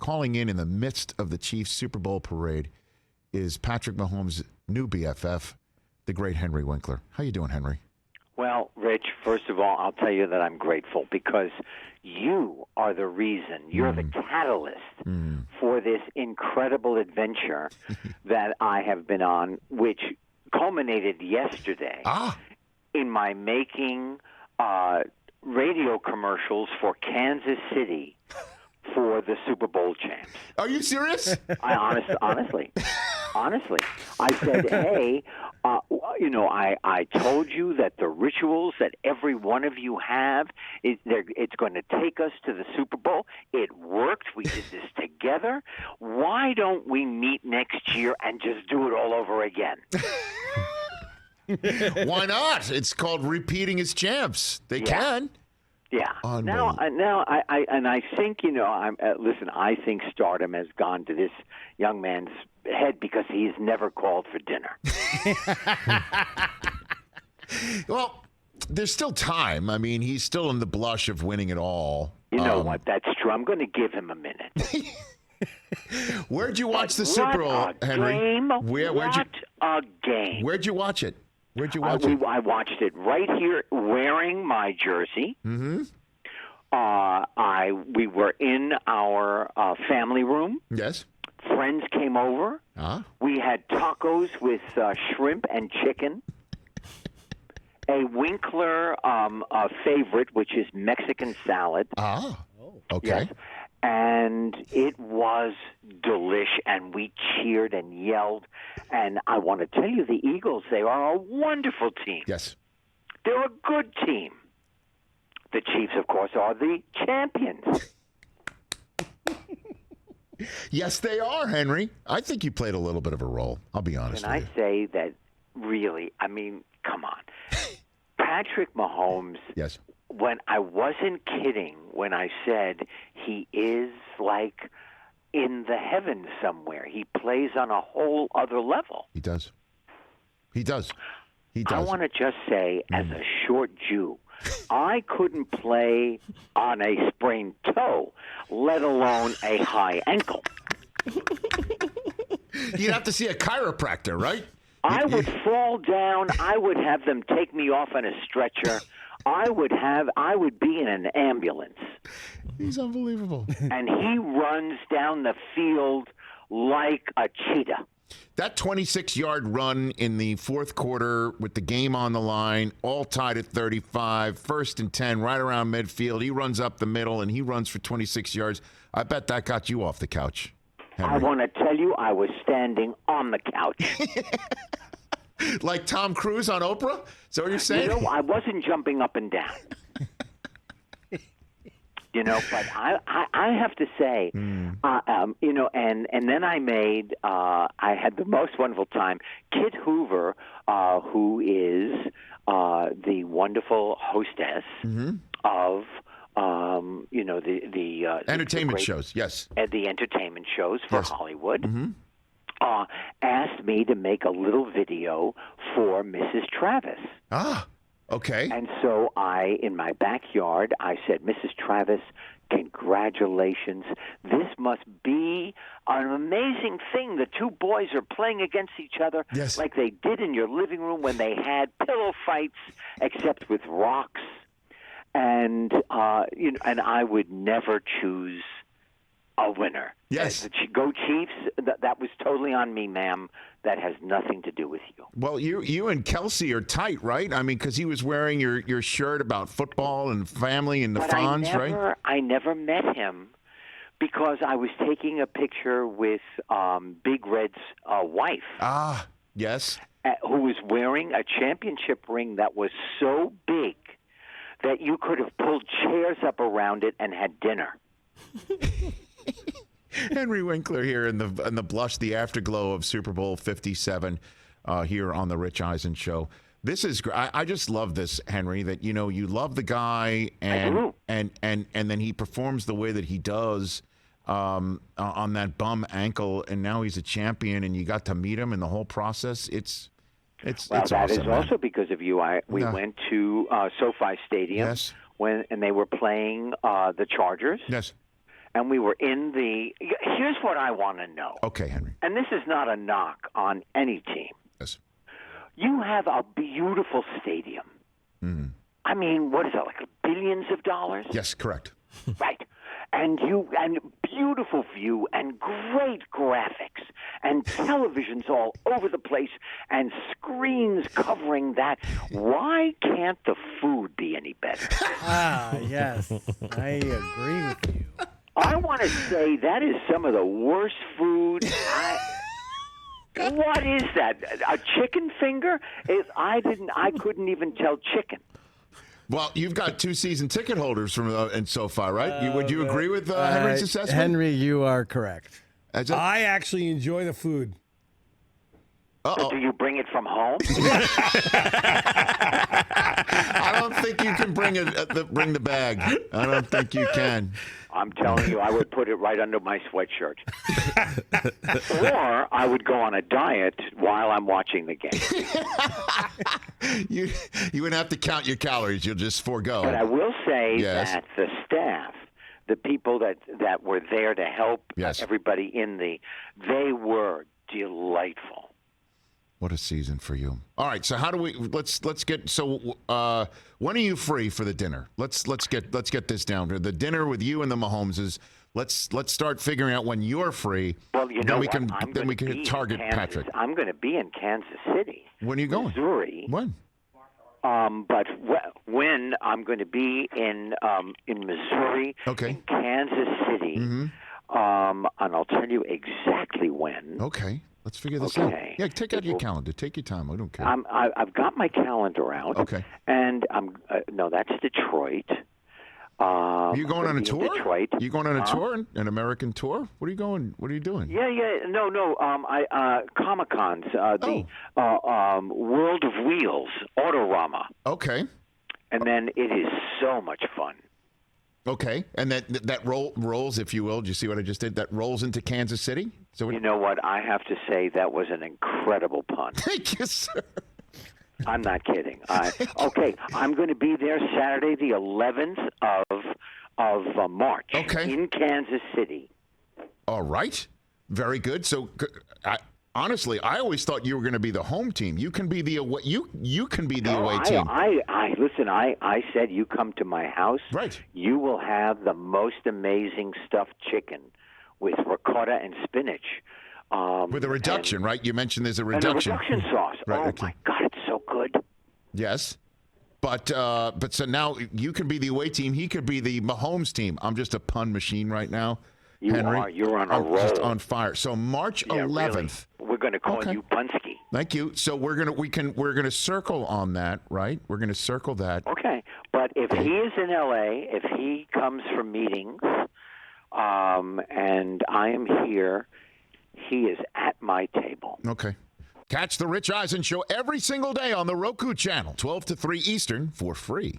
calling in the midst of the Chiefs Super Bowl parade is Patrick Mahomes' new BFF, the great Henry Winkler. How you doing, Henry? Well, Rich, first of all, I'll tell you that I'm grateful because you are the reason, you're the catalyst for this incredible adventure that I have been on, which culminated yesterday in my making radio commercials for Kansas City for the Super Bowl champs. Are you serious? Honestly, I said, hey, I told you that the rituals that every one of you have, it's going to take us to the Super Bowl. It worked. We did this together. Why don't we meet next year and just do it all over again? Why not? It's called repeating as champs. They can. Yeah. Now, I think listen. I think stardom has gone to this young man's head because he's never called for dinner. Well, there's still time. I mean, he's still in the blush of winning it all. You know what? That's true. I'm going to give him a minute. Where'd you watch the Super Bowl, Henry? Game? What a game! Where'd you watch it? Where'd you watch it? I watched it right here, wearing my jersey. Mm-hmm. We were in our family room. Yes. Friends came over. We had tacos with shrimp and chicken. A Winkler favorite, which is Mexican salad. Okay. Yes. And it was delish, and we cheered and yelled. And I want to tell you, the Eagles, they are a wonderful team. Yes. They're a good team. The Chiefs, of course, are the champions. Yes, they are, Henry. I think you played a little bit of a role. I'll be honest with you. Can I say that really, I mean, come on. Patrick Mahomes, yes. When I wasn't kidding when I said he is like in the heavens somewhere. He plays on a whole other level. He does. I want to just say, as a short Jew, I couldn't play on a sprained toe, let alone a high ankle. You'd have to see a chiropractor, right? I would fall down. I would have them take me off on a stretcher. I would be in an ambulance. He's unbelievable. And he runs down the field like a cheetah. That 26-yard run in the fourth quarter with the game on the line, all tied at 35, 1st and 10, right around midfield. He runs up the middle, and he runs for 26 yards. I bet that got you off the couch, Henry. I want to tell you, I was standing on the couch. Like Tom Cruise on Oprah? Is that what you're saying? I wasn't jumping up and down. But I have to say, and then I had the most wonderful time. Kit Hoover, who is the wonderful hostess of, the entertainment shows, yes. The entertainment shows for Hollywood. Asked me to make a little video for Mrs. Travis. Okay. And so in my backyard, I said, Mrs. Travis, congratulations. This must be an amazing thing. The two boys are playing against each other like they did in your living room when they had pillow fights, except with rocks. And, and I would never choose a winner. Yes. Go Chiefs. That was totally on me, ma'am. That has nothing to do with you. Well, you and Kelsey are tight, right? I mean, because he was wearing your shirt about football and family and the Fonz, right? I never met him because I was taking a picture with Big Red's wife. Yes. Who was wearing a championship ring that was so big that you could have pulled chairs up around it and had dinner. Henry Winkler here in the blush, the afterglow of Super Bowl 57 here on the Rich Eisen Show. This is I just love this, Henry, that you love the guy and then he performs the way that he does on that bum ankle, and now he's a champion, and you got to meet him in the whole process. It's that awesome, is man. also because of you. We went to SoFi Stadium and they were playing the Chargers. Yes. And we were in the. what I want to know. Okay, Henry. And this is not a knock on any team. Yes. You have a beautiful stadium. Mm-hmm. I mean, what is it, like billions of dollars? Yes, correct. Right. And beautiful view and great graphics and televisions all over the place and screens covering that. Why can't the food be any better? Yes. I agree with you. I want to say that is some of the worst food. What is that? A chicken finger? I couldn't even tell chicken. Well, you've got 2 season ticket holders from and so far, right? Would you agree with Henry's assessment? Henry, you are correct. I actually enjoy the food. So do you bring it from home? I don't think you can bring the bag. I don't think you can. I'm telling you, I would put it right under my sweatshirt. Or I would go on a diet while I'm watching the game. You wouldn't have to count your calories. You'll just forego. But I will say Yes. that the staff, the people that were there to help Yes. everybody they were delightful. What a season for you. All right, so how do we let's get when are you free for the dinner? Let's get this down. The dinner with you and the Mahomeses. Let's start figuring out when you're free. Well, you know then we what? can I'm then we gonna can be target in Kansas. Patrick. I'm going to be in Kansas City. When are you going? Missouri. When? But when I'm going to be in Missouri, Okay. in Kansas City, and I'll tell you exactly when. Okay. Let's figure this out. Okay. Yeah, take out your calendar. Take your time. I don't care. I've got my calendar out. Okay. And no, that's Detroit. Are you going on a tour? Detroit. You going on a tour, an American tour? What are you going? What are you doing? Yeah. No. Comic-Con's the World of Wheels, Autorama. Okay. And then it is so much fun. Okay, and that rolls, if you will. Do you see what I just did? That rolls into Kansas City. So You know what? I have to say that was an incredible pun. Thank you, sir. I'm not kidding. Okay, I'm going to be there Saturday, the 11th of March. Okay. In Kansas City. All right, very good. So, honestly, I always thought you were going to be the home team. You can be the away. You can be the away team. Listen. I said you come to my house. Right. You will have the most amazing stuffed chicken with ricotta and spinach. With a reduction, right? You mentioned there's a reduction. And a reduction sauce. Right, Oh okay. my God, it's so good. Yes. But so now you can be the away team. He could be the Mahomes team. I'm just a pun machine right now. You Henry. are. You're on a I'm roll. just on fire. So March 11th. Really. We're going to call you Bunsky. Thank you. So we're gonna circle on that, right? We're gonna circle that. Okay, but if he is in L.A., if he comes for meetings, and I am here, he is at my table. Okay. Catch the Rich Eisen Show every single day on the Roku channel, 12 to 3 Eastern, for free.